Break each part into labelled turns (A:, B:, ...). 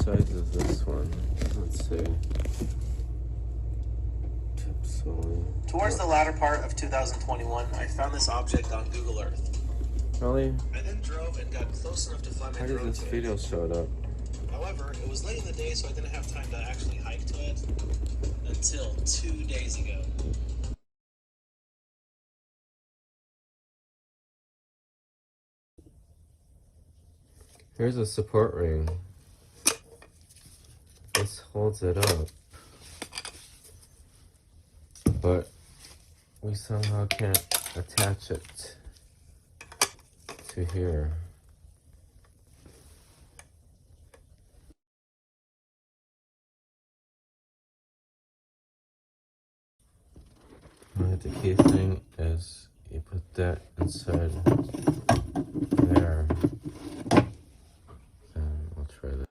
A: size is this one? Let's see.
B: Towards the latter part of 2021, I found this object on Google Earth.
A: Really?
B: I then drove and got close enough to fly my
A: How did
B: drone
A: this
B: to
A: video
B: it.
A: show up?
B: However, it was late in the day, so I didn't have time to actually hike to it until 2 days ago.
A: Here's a support ring. This holds it up. But we somehow can't attach it to here. The key thing is you put that inside there. And I'll try that.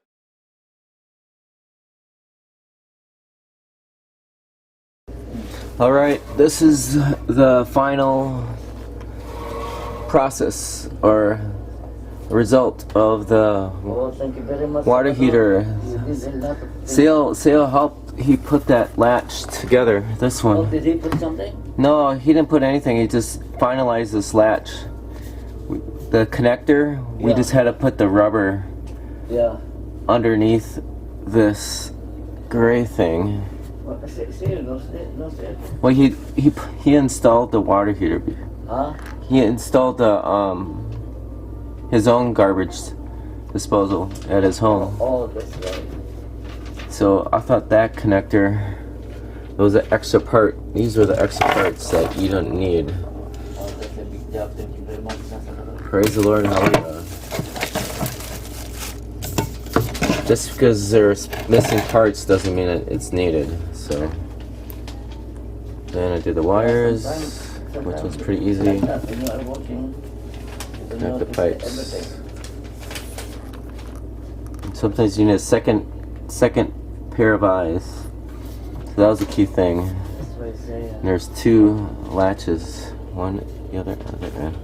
A: Alright, this is the final process or result of the water heater. Sale helped. He put that latch together. This one.
C: Oh, did he put something?
A: No, he didn't put anything. He just finalized this latch. The connector, we just had to put the rubber underneath this gray thing. Well, he installed the water heater.
C: Huh?
A: He installed the his own garbage disposal at his home.
C: Oh, that's right.
A: So I thought that connector, it was an extra part. These were the extra parts that you don't need.
C: Oh, that's a big job. Thank you very much.
A: Praise the Lord, hallelujah. Just because there's missing parts doesn't mean it's needed. So then I did the wires, which was pretty easy. Connect the pipes. Sometimes you need a second pair of eyes. So that was the key thing. And there's two latches, one the other end.